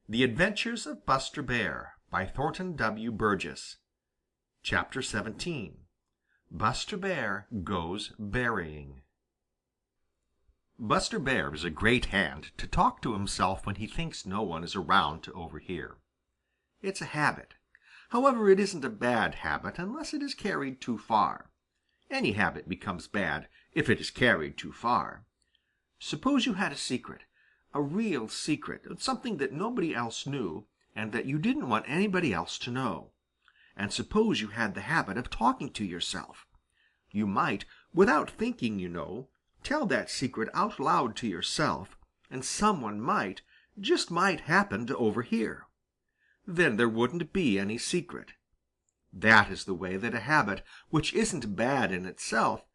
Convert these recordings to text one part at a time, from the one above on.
The Adventures of Buster Bear by Thornton W. Burgess. Chapter 17. Buster Bear Goes Berrying. Buster Bear is a great hand to talk to himself when he thinks no one is around to overhear. It's a habit. However, it isn't a bad habit unless it is carried too far. Any habit becomes bad if it is carried too far. Suppose you had a secret, a real secret, something that nobody else knew and that you didn't want anybody else to know. And suppose you had the habit of talking to yourself. You might, without thinking, tell that secret out loud to yourself, and someone might, just might happen to overhear. Then there wouldn't be any secret. That is the way that a habit which isn't bad in itself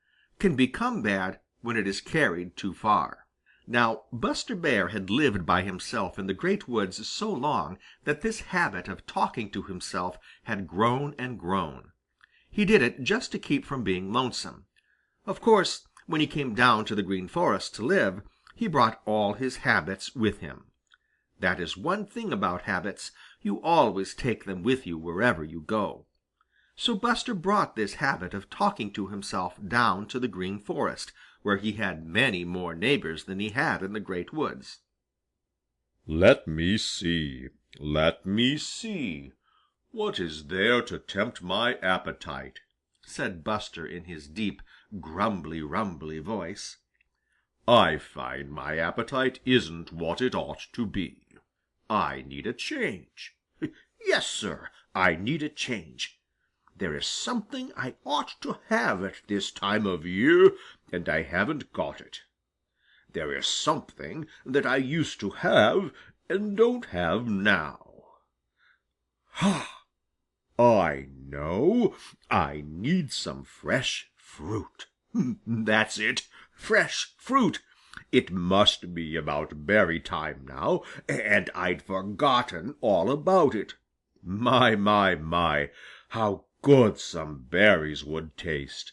can become bad when it is carried too far. Now Buster Bear had lived by himself in the Great Woods so long that this habit of talking to himself had grown and grown. He did it just to keep from being lonesome. Of course, when he came down to the Green Forest to live, he brought all his habits with him. That is one thing about habits. You always take them with you wherever you go. So Buster brought this habit of talking to himself down to the Green Forest, where he had many more neighbors than he had in the Great Woods. Let me see. What is there to tempt my appetite? Said Buster in his deep, grumbly-rumbly voice. I find my appetite isn't what it ought to be. I need a change. Yes, sir, I need a change. There is something I ought to have at this time of year, and I haven't got it. There is something that I used to have and don't have now. Ha! I know. I need some fresh fruit. That's it, fresh fruit. It must be about berry time now, and I'd forgotten all about it. My, how good some berries would taste!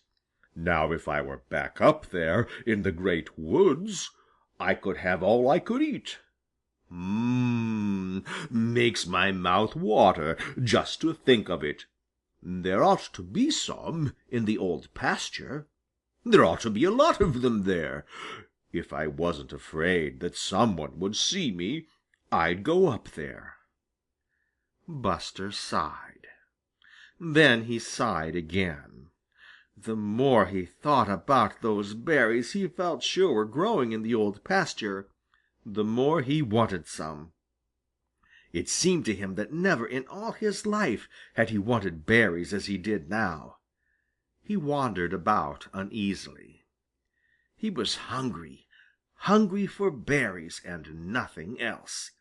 Now if I were back up there in the Great Woods, I could have all I could eat. Makes my mouth water just to think of it. There ought to be some in the Old Pasture. There ought to be a lot of them there. If I wasn't afraid that some one would see me, I'd go up there. Buster sighed. Then he sighed again. The more he thought about those berries he felt sure were growing in the Old Pasture, the more he wanted some. It seemed to him that never in all his life had he wanted berries as he did now. He wandered about uneasily. He was hungry for berries and nothing else.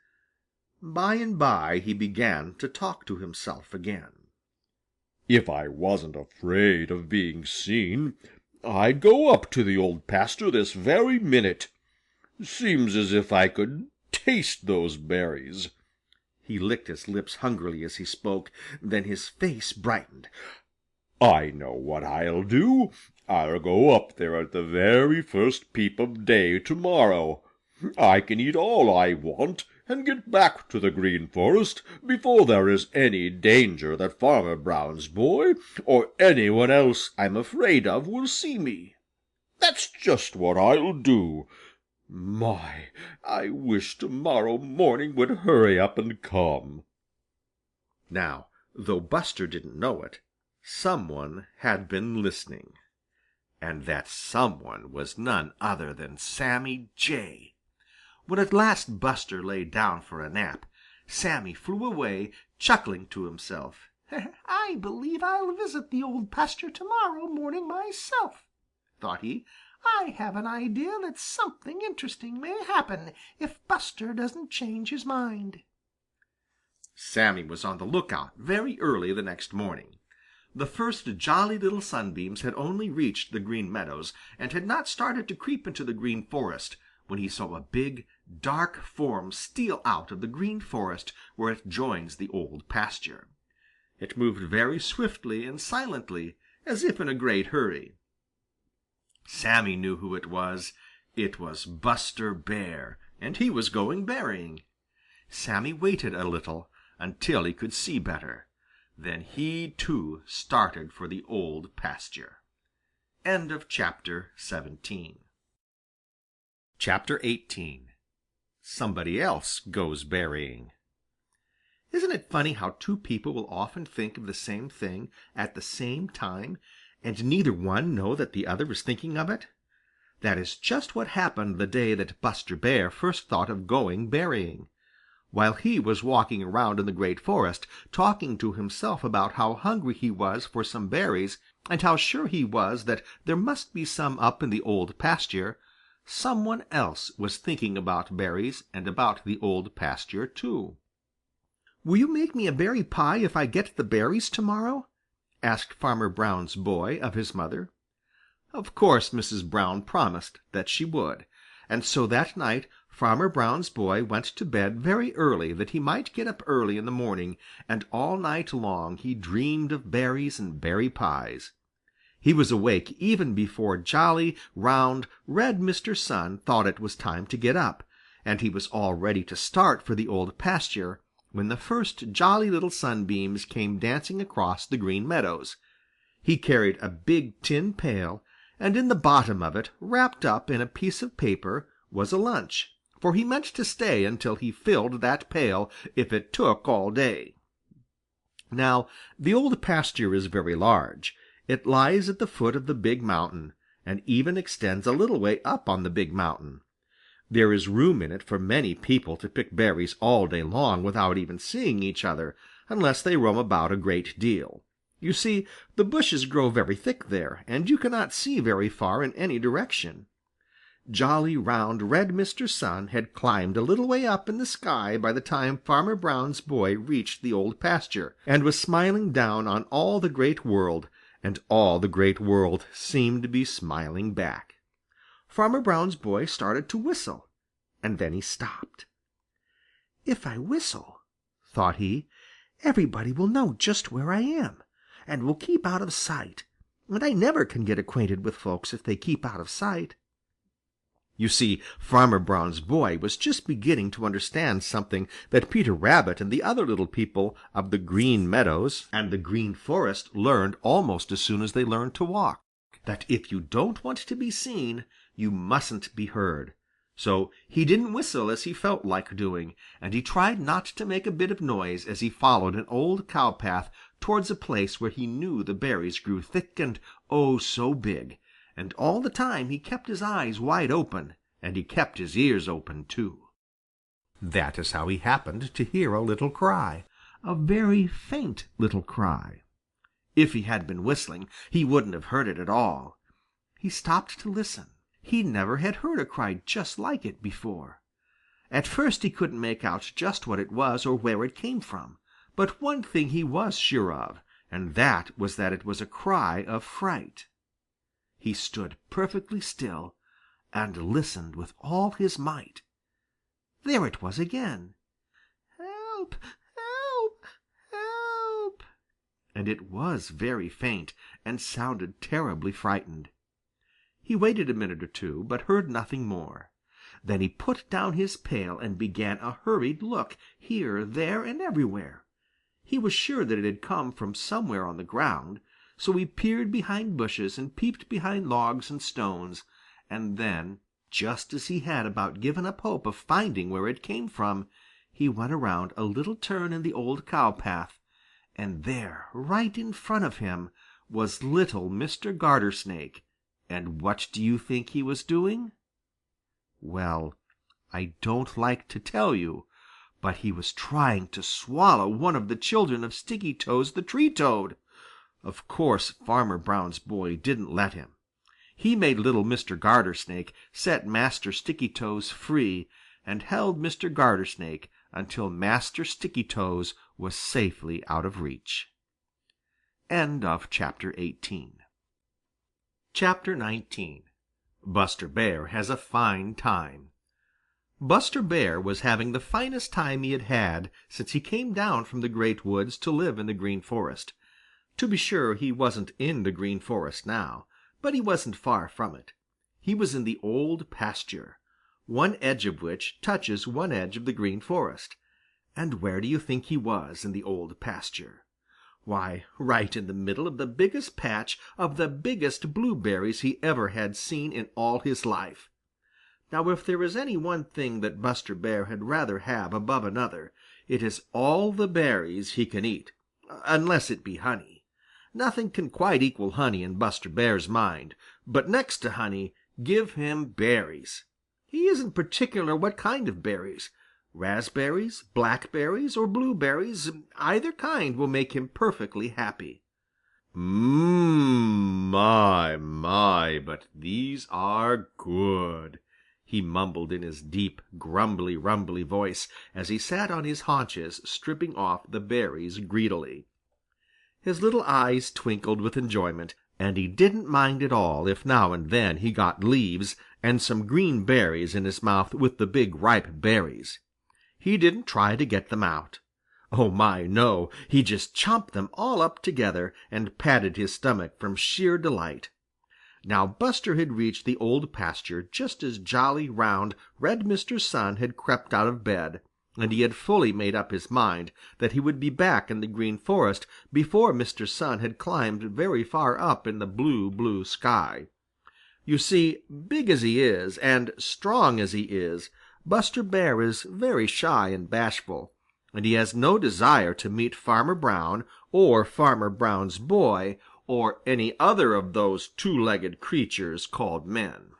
By and by he began to talk to himself again. If I wasn't afraid of being seen, I'd go up to the Old Pasture this very minute. Seems as if I could taste those berries. He licked his lips hungrily as he spoke. Then his face brightened. I know what I'll do. I'll go up there at the very first peep of day tomorrow. I can eat all I want and get back to the Green Forest before there is any danger that Farmer Brown's boy or anyone else I'm afraid of will see me. That's just what I'll do. My, I wish tomorrow morning would hurry up and come. Now, though Buster didn't know it, someone had been listening. And that someone was none other than Sammy Jay. When at last Buster lay down for a nap, Sammy flew away, chuckling to himself. "I believe I'll visit the Old Pasture tomorrow morning myself," thought he. "I have an idea that something interesting may happen if Buster doesn't change his mind." Sammy was on the lookout very early the next morning. The first Jolly Little Sunbeams had only reached the Green Meadows and had not started to creep into the Green Forest when he saw a big, dark form steal out of the Green Forest where it joins the Old Pasture. It moved very swiftly and silently, as if in a great hurry. Sammy knew who it was. It was Buster Bear, and he was going berrying. Sammy waited a little until he could see better. Then he too started for the Old Pasture. Chapter 18. Somebody else goes berrying. Isn't it funny how two people will often think of the same thing at the same time, and neither one know that the other is thinking of it? That is just what happened the day that Buster Bear first thought of going berrying. While he was walking around in the Great Forest, talking to himself about how hungry he was for some berries, and how sure he was that there must be some up in the Old Pasture, some one else was thinking about berries and about the Old Pasture too. "Will you make me a berry pie if I get the berries to morrow?" asked Farmer Brown's boy of his mother. Of course Mrs. Brown promised that she would, and so that night Farmer Brown's boy went to bed very early that he might get up early in the morning, and all night long he dreamed of berries and berry pies. He was awake even before jolly, round, red Mr. Sun thought it was time to get up, and he was all ready to start for the Old Pasture when the first Jolly Little Sunbeams came dancing across the Green Meadows. He carried a big tin pail, and in the bottom of it, wrapped up in a piece of paper, was a lunch, for he meant to stay until he filled that pail if it took all day. Now the Old Pasture is very large. It lies at the foot of the Big Mountain, and even extends a little way up on the Big Mountain. There is room in it for many people to pick berries all day long without even seeing each other, unless they roam about a great deal. You see, the bushes grow very thick there, and you cannot see very far in any direction. Jolly, round, red Mr. Sun had climbed a little way up in the sky by the time Farmer Brown's boy reached the Old Pasture, and was smiling down on all the Great World, and all the Great World seemed to be smiling back. Farmer Brown's boy started to whistle, and then he stopped. "If I whistle," thought he, "everybody will know just where I am, and will keep out of sight, and I never can get acquainted with folks if they keep out of sight." You see, Farmer Brown's boy was just beginning to understand something that Peter Rabbit and the other little people of the Green Meadows and the Green Forest learned almost as soon as they learned to walk, that if you don't want to be seen, you mustn't be heard. So he didn't whistle as he felt like doing, and he tried not to make a bit of noise as he followed an old cow path towards a place where he knew the berries grew thick and oh so big. And all the time he kept his eyes wide open, and he kept his ears open too. That is how he happened to hear a little cry, a very faint little cry. If he had been whistling, he wouldn't have heard it at all. He stopped to listen. He never had heard a cry just like it before. At first he couldn't make out just what it was or where it came from, but one thing he was sure of, and that was that it was a cry of fright. He stood perfectly still and listened with all his might. There it was again. "Help! Help! Help!" And it was very faint and sounded terribly frightened. He waited a minute or two, but heard nothing more. Then he put down his pail and began a hurried look here, there, and everywhere. He was sure that it had come from somewhere on the ground, so he peered behind bushes and peeped behind logs and stones, and then, just as he had about given up hope of finding where it came from, he went around a little turn in the old cow path, and there, right in front of him, was little Mr. Gartersnake. And what do you think he was doing? Well, I don't like to tell you, but he was trying to swallow one of the children of Stickytoes the Tree Toad. Of course, Farmer Brown's boy didn't let him. He made little Mr. Gartersnake set Master Stickytoes free and held Mr. Gartersnake until Master Stickytoes was safely out of reach. Chapter 19. Buster Bear has a fine time. Buster Bear was having the finest time he had had since he came down from the Great Woods to live in the Green Forest. To be sure, he wasn't in the Green Forest now, but he wasn't far from it. He was in the Old Pasture, one edge of which touches one edge of the Green Forest, And where do you think he was in the Old Pasture? Why, right in the middle of the biggest patch of the biggest blueberries he ever had seen in all his life. Now if there is any one thing that Buster Bear had rather have above another, it is all the berries he can eat, unless it be honey. Nothing can quite equal honey in Buster Bear's mind, but next to honey, give him berries. He isn't particular what kind of berries. Raspberries, blackberries, or blueberries, either kind will make him perfectly happy. My, but these are good," he mumbled in his deep, grumbly, rumbly voice as he sat on his haunches stripping off the berries greedily. His little eyes twinkled with enjoyment, and he didn't mind at all if now and then he got leaves and some green berries in his mouth with the big ripe berries. He didn't try to get them out. Oh my, no, he just chomped them all up together and patted his stomach from sheer delight. Now Buster had reached the Old Pasture just as jolly, round, red Mr. Sun had crept out of bed, and he had fully made up his mind that he would be back in the Green Forest before Mr. Sun had climbed very far up in the blue, blue sky. You see, big as he is and strong as he is, Buster Bear is very shy and bashful, and he has no desire to meet Farmer Brown or Farmer Brown's boy or any other of those two-legged creatures called men.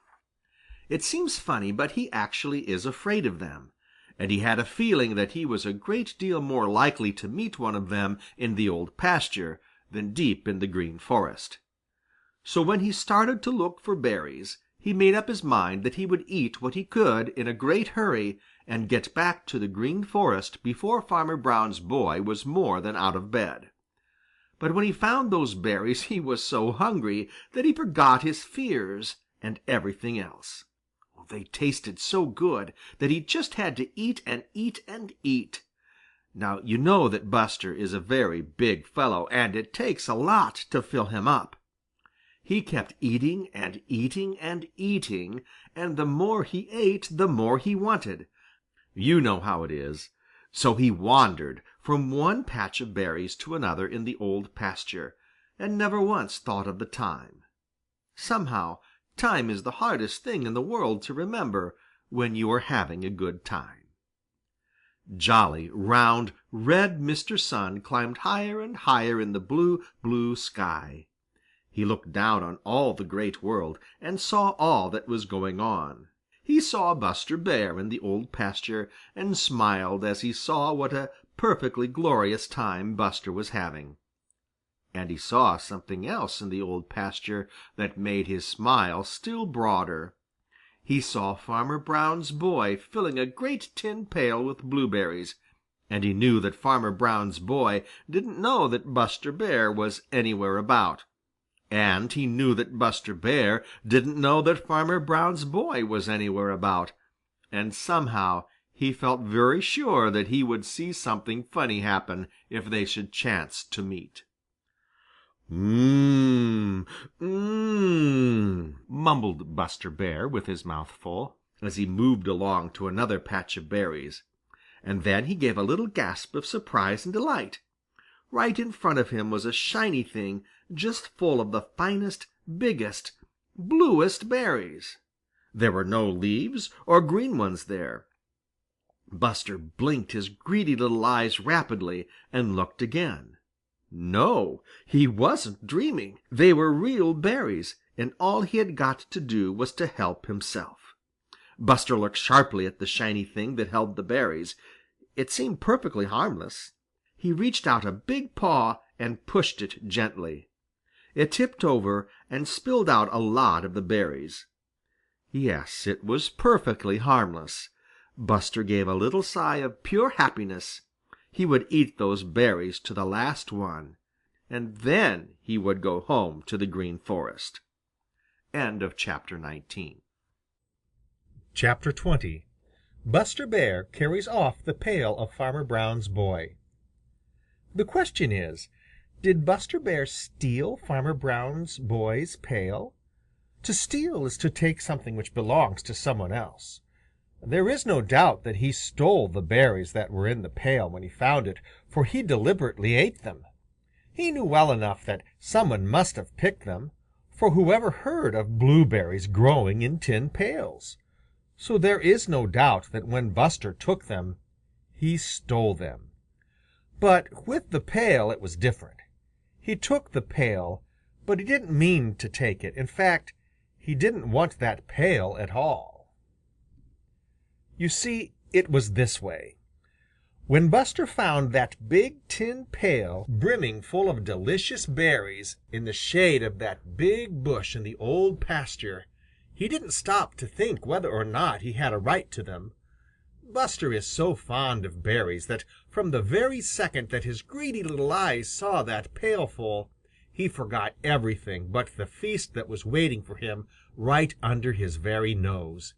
It seems funny, but he actually is afraid of them, and he had a feeling that he was a great deal more likely to meet one of them in the Old Pasture than deep in the Green Forest. So when he started to look for berries, he made up his mind that he would eat what he could in a great hurry and get back to the Green Forest before Farmer Brown's boy was more than out of bed. But when he found those berries he was so hungry that he forgot his fears and everything else. They tasted so good that he just had to eat and eat and eat. Now you know that Buster is a very big fellow, and it takes a lot to fill him up. He kept eating and eating and eating, and the more he ate, the more he wanted. You know how it is. So he wandered from one patch of berries to another in the Old Pasture, and never once thought of the time. Somehow, time is the hardest thing in the world to remember when you are having a good time. Jolly, round, red Mr. Sun climbed higher and higher in the blue, blue sky. He looked down on all the Great World and saw all that was going on. He saw Buster Bear in the Old Pasture and smiled as he saw what a perfectly glorious time Buster was having. And he saw something else in the Old Pasture that made his smile still broader. He saw Farmer Brown's boy filling a great tin pail with blueberries, and he knew that Farmer Brown's boy didn't know that Buster Bear was anywhere about. And he knew that Buster Bear didn't know that Farmer Brown's boy was anywhere about, and somehow he felt very sure that he would see something funny happen if they should chance to meet. Mmm, mumbled Buster Bear with his mouth full, as he moved along to another patch of berries, and then he gave a little gasp of surprise and delight. Right in front of him was a shiny thing just full of the finest, biggest, bluest berries. There were no leaves or green ones there. Buster blinked his greedy little eyes rapidly and looked again. No, he wasn't dreaming. They were real berries, and all he had got to do was to help himself. Buster looked sharply at the shiny thing that held the berries. It seemed perfectly harmless. He reached out a big paw and pushed it gently. It tipped over and spilled out a lot of the berries. Yes, it was perfectly harmless. Buster gave a little sigh of pure happiness. He would eat those berries to the last one, and then he would go home to the Green Forest. End of Chapter 19. Chapter 20. Buster Bear Carries Off the Pail of Farmer Brown's Boy. The question is, did Buster Bear steal Farmer Brown's boy's pail? To steal is to take something which belongs to someone else. There is no doubt that he stole the berries that were in the pail when he found it, for he deliberately ate them. He knew well enough that someone must have picked them, for whoever heard of blueberries growing in tin pails? So there is no doubt that when Buster took them, he stole them. But with the pail it was different. He took the pail, but he didn't mean to take it. In fact, he didn't want that pail at all. You see, it was this way. When Buster found that big tin pail brimming full of delicious berries in the shade of that big bush in the Old Pasture, he didn't stop to think whether or not he had a right to them. Buster is so fond of berries that from the very second that his greedy little eyes saw that pailful, he forgot everything but the feast that was waiting for him right under his very nose.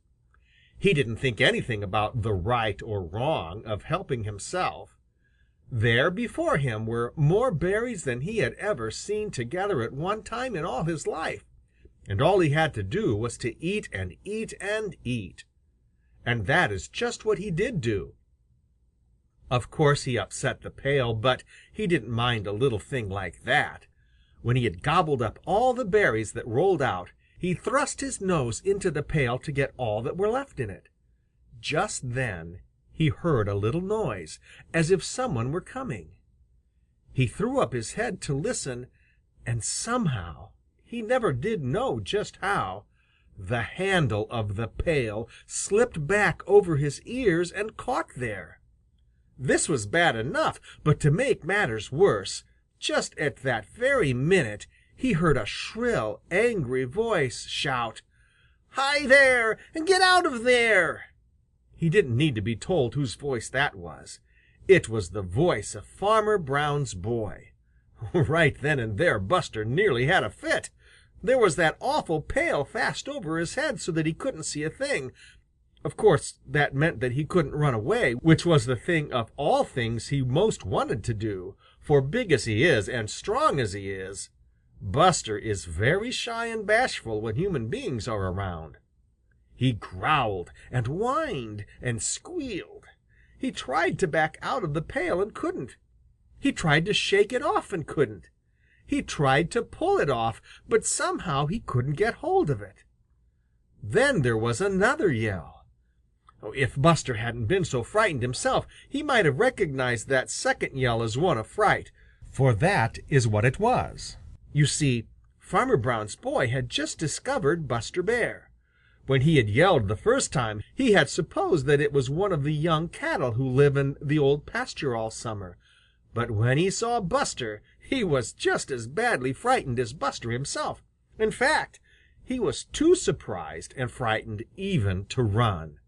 He didn't think anything about the right or wrong of helping himself. There before him were more berries than he had ever seen together at one time in all his life, and all he had to do was to eat and eat and eat. And that is just what he did do. Of course he upset the pail, but he didn't mind a little thing like that. When he had gobbled up all the berries that rolled out, he thrust his nose into the pail to get all that were left in it. Just then he heard a little noise, as if someone were coming. He threw up his head to listen, and somehow, he never did know just how, the handle of the pail slipped back over his ears and caught there. This was bad enough, but to make matters worse, just at that very minute he heard a shrill, angry voice shout, "Hi there! Get out of there!" He didn't need to be told whose voice that was. It was the voice of Farmer Brown's boy. Right then and there Buster nearly had a fit. There was that awful pail fast over his head so that he couldn't see a thing. Of course, that meant that he couldn't run away, which was the thing of all things he most wanted to do, for big as he is and strong as he is, Buster is very shy and bashful when human beings are around. He growled and whined and squealed. He tried to back out of the pail and couldn't. He tried to shake it off and couldn't. He tried to pull it off, but somehow he couldn't get hold of it. Then there was another yell. If Buster hadn't been so frightened himself, he might have recognized that second yell as one of fright, for that is what it was. You see, Farmer Brown's boy had just discovered Buster Bear. When he had yelled the first time, he had supposed that it was one of the young cattle who live in the Old Pasture all summer. But when he saw Buster, he was just as badly frightened as Buster himself. In fact, he was too surprised and frightened even to run.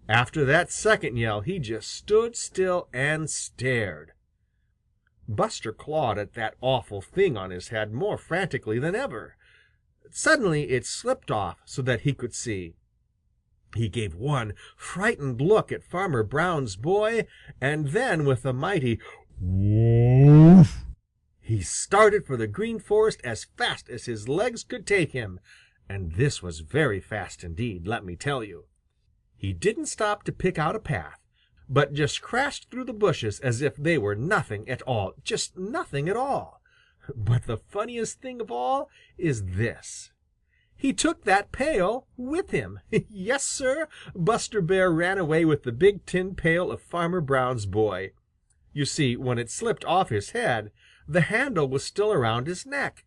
After that second yell, he just stood still and stared. Buster clawed at that awful thing on his head more frantically than ever. Suddenly it slipped off so that he could see. He gave one frightened look at Farmer Brown's boy, and then with a mighty woof, he started for the Green Forest as fast as his legs could take him, and this was very fast indeed, let me tell you. He didn't stop to pick out a path, but just crashed through the bushes as if they were nothing at all, just nothing at all. But the funniest thing of all is this. He took that pail with him. Yes, sir, Buster Bear ran away with the big tin pail of Farmer Brown's boy. You see, when it slipped off his head, the handle was still around his neck,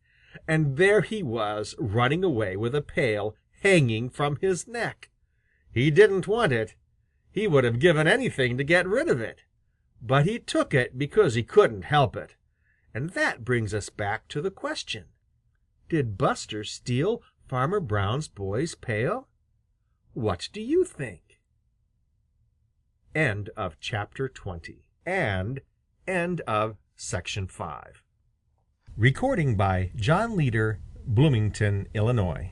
and there he was running away with a pail hanging from his neck. He didn't want it. He would have given anything to get rid of it. But he took it because he couldn't help it. And that brings us back to the question. Did Buster steal Farmer Brown's boy's pail? What do you think? End of chapter 20 and end of section 5. Recording by John Leader, Bloomington, Illinois.